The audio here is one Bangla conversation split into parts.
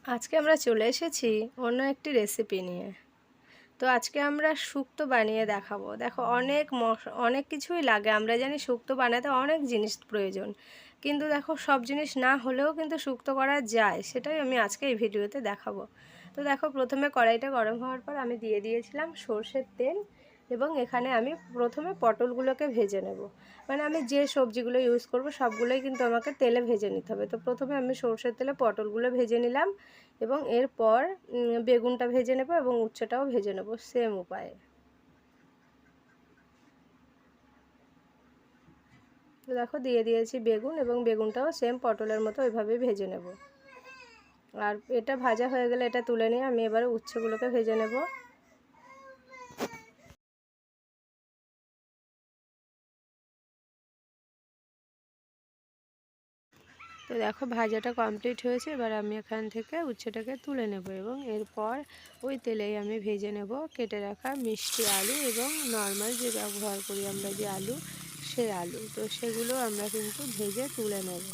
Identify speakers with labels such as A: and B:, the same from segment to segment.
A: আজকে আমরা চলে এসেছি অন্য একটি রেসিপি নিয়ে। তো আজকে আমরা শুক্তো বানিয়ে দেখাবো। দেখো, অনেক কিছুই লাগে। আমরা জানি শুক্তো বানাতে অনেক জিনিস প্রয়োজন, কিন্তু দেখো সব জিনিস না হলেও কিন্তু শুক্তো করা যায়। সেটাই আমি আজকে এই ভিডিওতে দেখাবো। তো দেখো, প্রথমে কড়াইটা গরম হওয়ার পর আমি দিয়ে দিয়েছিলাম সর্ষের তেল, এবং এখানে আমি প্রথমে পটলগুলোকে ভেজে নেব। মানে আমি যে সবজিগুলো ইউজ করব সবগুলোই কিন্তু আমাকে তেলে ভেজে নিতে হবে। তো প্রথমে আমি সর্ষের তেলে পটলগুলো ভেজে নিলাম, এবং এরপর বেগুনটা ভেজে নেব এবং উচ্ছেটাও ভেজে নেব সেম উপায়ে। তো দেখো, দিয়ে দিয়েছি বেগুন, এবং বেগুনটাও সেম পটলের মতো ওইভাবেই ভেজে নেব। আর এটা ভাজা হয়ে গেলে এটা তুলে নিয়ে আমি এবারে উচ্ছেগুলোকে ভেজে নেব। তো দেখো, ভাজাটা কমপ্লিট হয়েছে। এবার আমি এখান থেকে উচ্ছেটাকে তুলে নেব, এবং এরপর ওই তেলেই আমি ভেজে নেব কেটে রাখা মিষ্টি আলু এবং নর্মাল যে ব্যবহার করি আমরা যে আলু, সেই আলু। তো সেগুলো আমরা কিন্তু ভেজে তুলে নেব।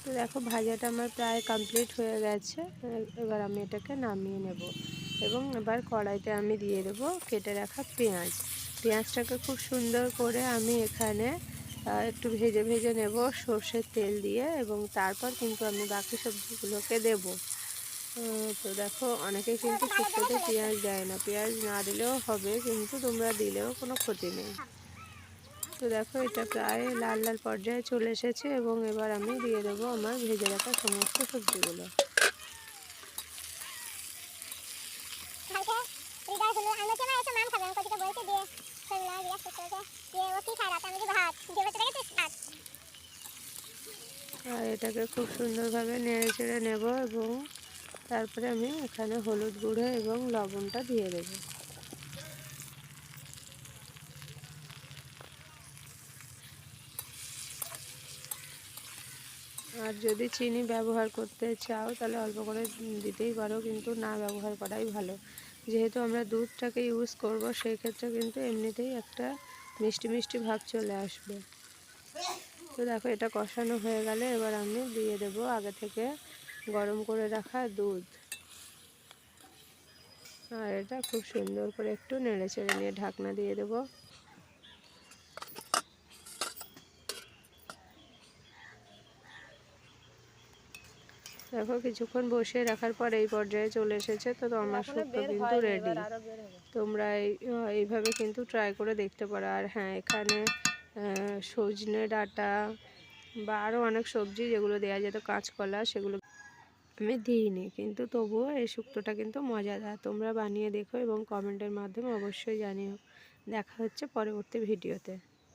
A: তো দেখো, ভাজাটা আমার প্রায় কমপ্লিট হয়ে গেছে। এবার আমি এটাকে নামিয়ে নেব, এবং এবার কড়াইতে আমি দিয়ে দেবো কেটে রাখা পেঁয়াজ। পেঁয়াজটাকে খুব সুন্দর করে আমি এখানে একটু ভেজে ভেজে নেব সর্ষের তেল দিয়ে, এবং তারপর কিন্তু আমি বাকি সবজিগুলোকে দেব। তো দেখো, অনেকে কিন্তু শুক্তোতে পেঁয়াজ দেয় না। পেঁয়াজ না দিলেও হবে, কিন্তু তোমরা দিলেও কোনো ক্ষতি নেই। তো দেখো, এটা প্রায় লাল লাল পর্যায়ে চলে এসেছে, এবং এবার আমি দিয়ে দেবো আমার ভেজে রাখা সমস্ত সবজিগুলো। আর এটাকে খুব সুন্দরভাবে নেড়ে চেড়ে নেব, এবং তারপরে আমি এখানে হলুদ গুঁড়ো এবং লবণটা দিয়ে দেবো। আর যদি চিনি ব্যবহার করতে চাও তাহলে অল্প করে দিতেই পারো, কিন্তু না ব্যবহার করাই ভালো। যেহেতু আমরা দুধটাকে ইউজ করব, সেই ক্ষেত্রে কিন্তু এমনিতেই একটা মিষ্টি মিষ্টি ভাব চলে আসবে। তো দেখো, এটা কষানো হয়ে গেলে এবার আমি দিয়ে দেব আগে থেকে গরম করে রাখা দুধ। আর এটা খুব সুন্দর করে একটু নেড়ে চেড়ে নিয়ে ঢাকনা দিয়ে দেবো। দেখো, কিছুক্ষণ বসিয়ে রাখার পর এই পর্যায়ে চলে এসেছে। তো আমার শুক্তো কিন্তু রেডি। তোমরা এইভাবে কিন্তু ট্রাই করে দেখতে পারো। আর হ্যাঁ, এখানে সজনে ডাঁটা বা আরও অনেক সবজি যেগুলো দেওয়া যেত, কাঁচকলা, সেগুলো আমি দিইনি, কিন্তু তবুও এই শুক্তোটা কিন্তু মজাদার। তোমরা বানিয়ে দেখো এবং কমেন্টের মাধ্যমে অবশ্যই জানিও। দেখা হচ্ছে পরবর্তী ভিডিওতে।